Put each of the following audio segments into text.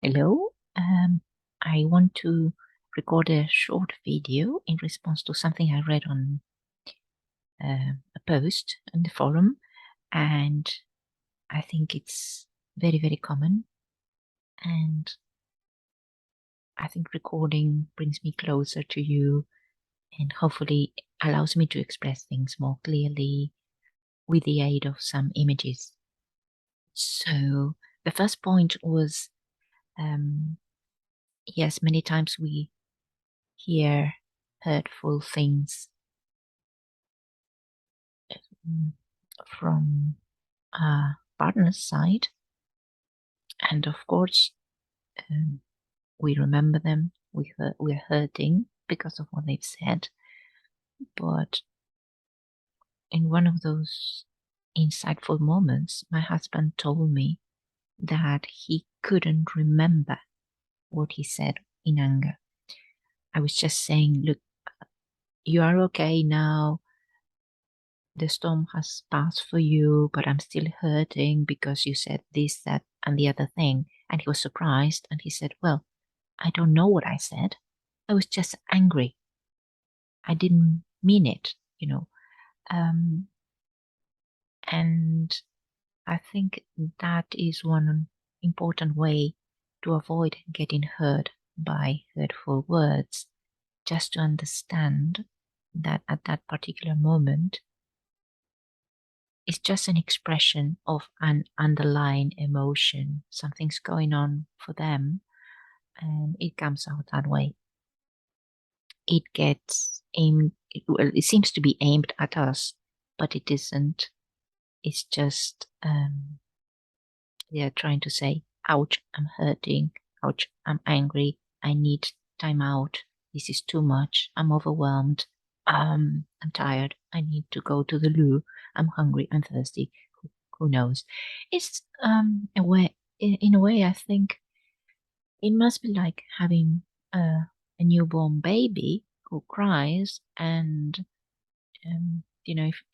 Hello. I want to record a short video in response to something I read on a post in the forum, and I think it's very, very common. And I think recording brings me closer to you and hopefully allows me to express things more clearly with the aid of some images. So the first point was yes, many times we hear hurtful things from our partner's side, and of course we remember them, we're hurting because of what they've said. But in one of those insightful moments, my husband told me that he couldn't remember what he said in anger. I was just saying, look, you are okay now, the storm has passed for you, but I'm still hurting because you said this, that, and the other thing. And he was surprised and he said, well, I don't know what I said. I was just angry. I didn't mean it, you know. And I think that is one important way to avoid getting hurt by hurtful words, just to understand that at that particular moment, it's just an expression of an underlying emotion. Something's going on for them, and it comes out that way. It gets aimed, well, it seems to be aimed at us, but it isn't. It's just, they're trying to say, ouch, I'm hurting. Ouch, I'm angry. I need time out. This is too much. I'm overwhelmed. I'm tired. I need to go to the loo. I'm hungry. I'm thirsty. Who knows? It's a way. In a way, I think it must be like having a newborn baby who cries, and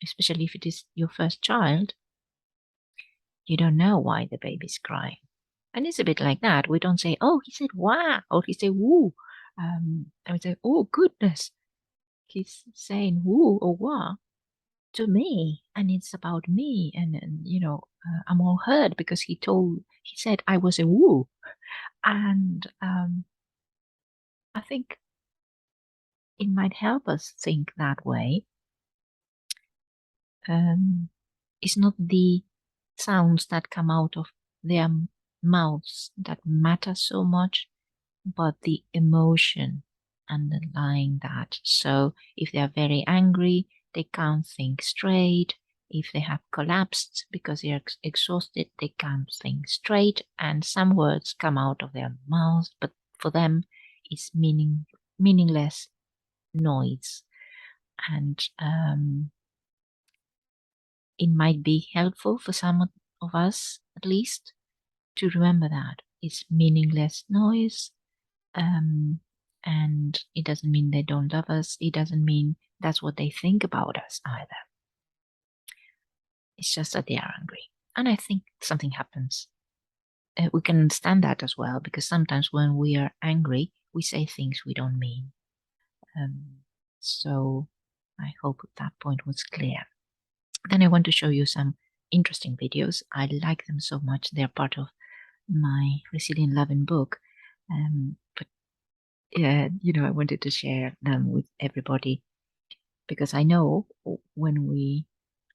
especially if it is your first child, you don't know why the baby's crying, and it's a bit like that. We don't say, "Oh, he said wow," or he said "woo," and we say, "Oh goodness, he's saying woo or wah to me, and it's about me, and I'm all hurt because he said I was a woo," and I think it might help us think that way. It's not the sounds that come out of their mouths that matter so much, but the emotion underlying that. So if they are very angry, they can't think straight. If they have collapsed because they are exhausted, they can't think straight, and some words come out of their mouths, but for them it's meaningless noise. And it might be helpful for some of us, at least, to remember that it's meaningless noise. And it doesn't mean they don't love us. It doesn't mean that's what they think about us either. It's just that they are angry. And I think something happens. We can understand that as well, because sometimes when we are angry, we say things we don't mean. So I hope that point was clear. Then I want to show you some interesting videos. I like them so much. They're part of my Resilient Loving book. But I wanted to share them with everybody because I know when we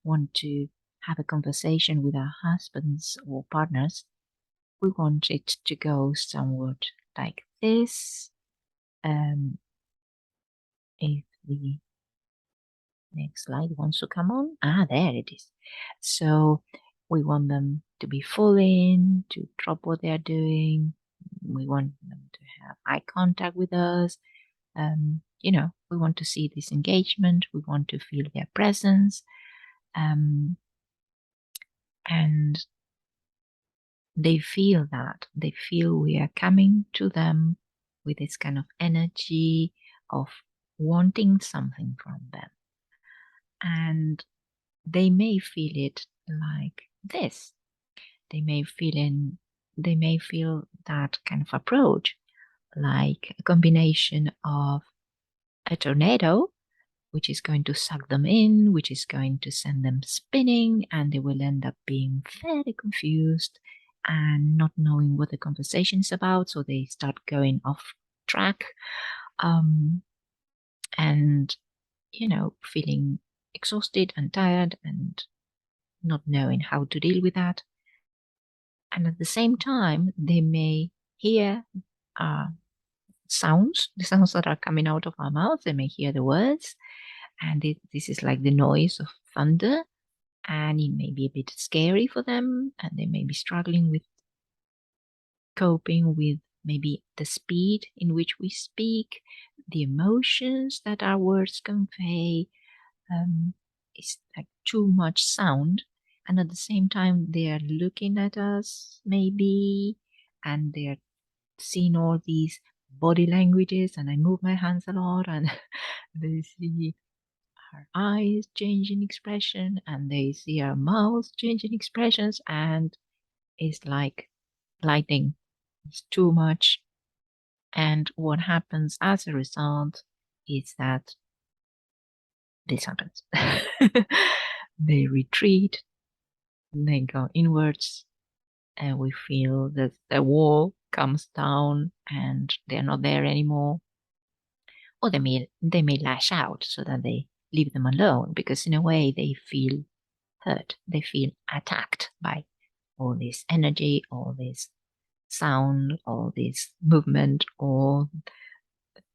want to have a conversation with our husbands or partners, we want it to go somewhat like this. If the next slide wants to come on. There it is. So we want them to be full in, to drop what they're doing. We want them to have eye contact with us. We want to see this engagement. We want to feel their presence. And they feel that. They feel we are coming to them with this kind of energy of wanting something from them. And they may feel it like this. They may feel they may feel that kind of approach like a combination of a tornado, which is going to suck them in, which is going to send them spinning, and they will end up being very confused and not knowing what the conversation is about, so they start going off track, and feeling exhausted and tired and not knowing how to deal with that. And at the same time, they may hear sounds, the sounds that are coming out of our mouths. They may hear the words, and this is like the noise of thunder, and it may be a bit scary for them, and they may be struggling with coping with maybe the speed in which we speak, the emotions that our words convey. It's like too much sound, and at the same time they are looking at us maybe, and they're seeing all these body languages, and I move my hands a lot, and they see our eyes changing expression, and they see our mouths changing expressions, and it's like lightning. It's too much. And what happens as a result is that this happens. They retreat, they go inwards, and we feel that the wall comes down and they're not there anymore. Or they may lash out so that they leave them alone, because in a way they feel hurt. They feel attacked by all this energy, all this sound, all this movement, all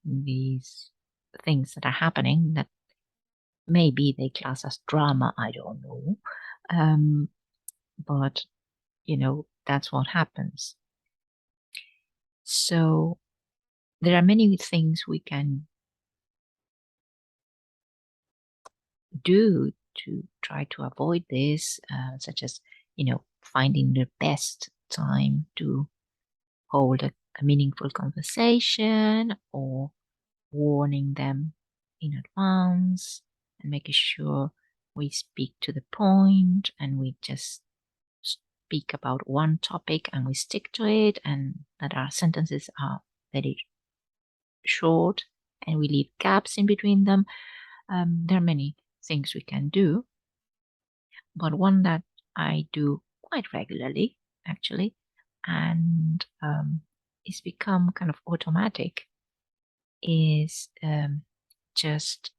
these things that are happening that maybe they class as drama, I don't know. But, that's what happens. So there are many things we can do to try to avoid this, such as, finding the best time to hold a meaningful conversation, or warning them in advance and making sure we speak to the point and we just speak about one topic and we stick to it, and that our sentences are very short and we leave gaps in between them. There are many things we can do, but one that I do quite regularly, actually, and it's become kind of automatic, is just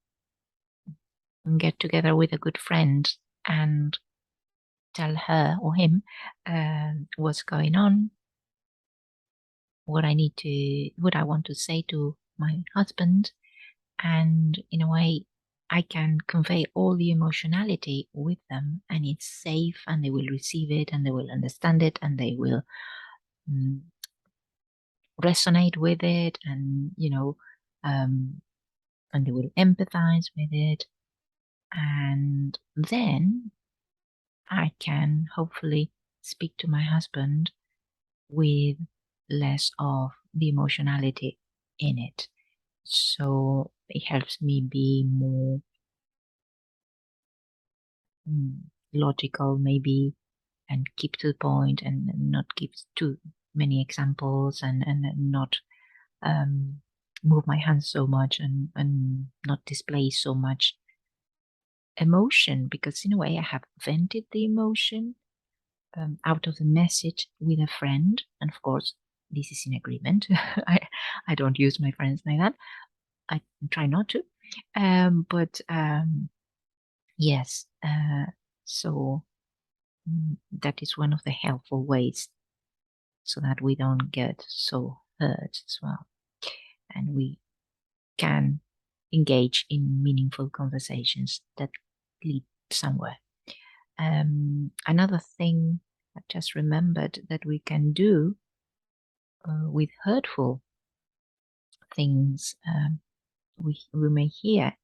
get together with a good friend and tell her or him what's going on, what I want to say to my husband, and in a way I can convey all the emotionality with them, and it's safe, and they will receive it, and they will understand it, and they will resonate with it, and and they will empathize with it, and then I can hopefully speak to my husband with less of the emotionality in it. So it helps me be more logical, maybe, and keep to the point, and not give too many examples, and not move my hands so much, and not display so much emotion, because in a way I have vented the emotion out of the message with a friend, and of course this is in agreement. I don't use my friends like that. I try not to, but yes, so that is one of the helpful ways, so that we don't get so hurt as well, and we can engage in meaningful conversations that lead somewhere. Another thing I just remembered that we can do with hurtful things we may hear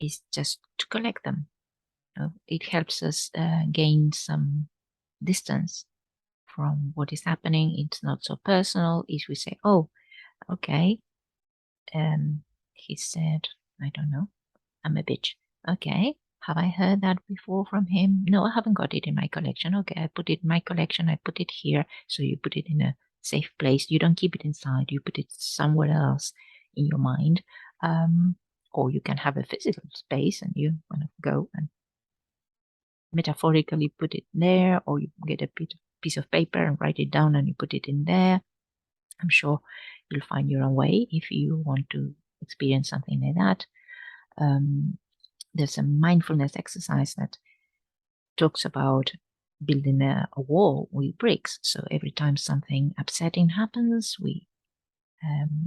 is just to collect them. It helps us gain some distance from what is happening. It's not so personal. If we say, oh, okay, he said, I don't know, I'm a bitch. Okay, Have I heard that before from him? No, I haven't got it in my collection. Okay, I put it in my collection. I put it here. So you put it in a safe place. You don't keep it inside. You put it somewhere else in your mind. Or you can have a physical space and you want to go and metaphorically put it there, or you get a piece of paper and write it down and you put it in there. I'm sure you'll find your own way if you want to experience something like that. There's a mindfulness exercise that talks about building a wall with bricks. So every time something upsetting happens, we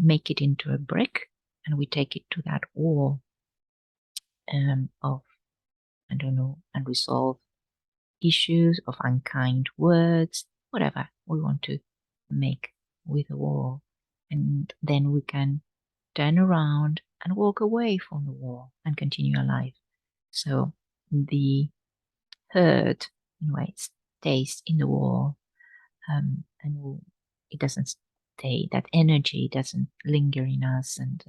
make it into a brick and we take it to that wall of, I don't know, unresolved issues, of unkind words, whatever we want to make with the wall. And then we can turn around and walk away from the wall and continue our life. So the hurt, in a way, stays in the wall, and it doesn't stay, that energy doesn't linger in us, and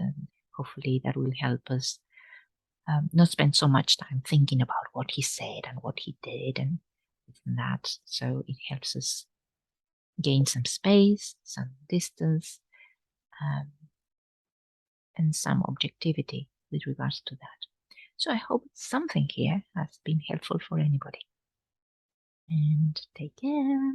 hopefully that will help us not spend so much time thinking about what he said and what he did and this and that. So it helps us gain some space, some distance, um, and some objectivity with regards to that. So I hope something here has been helpful for anybody. And take care.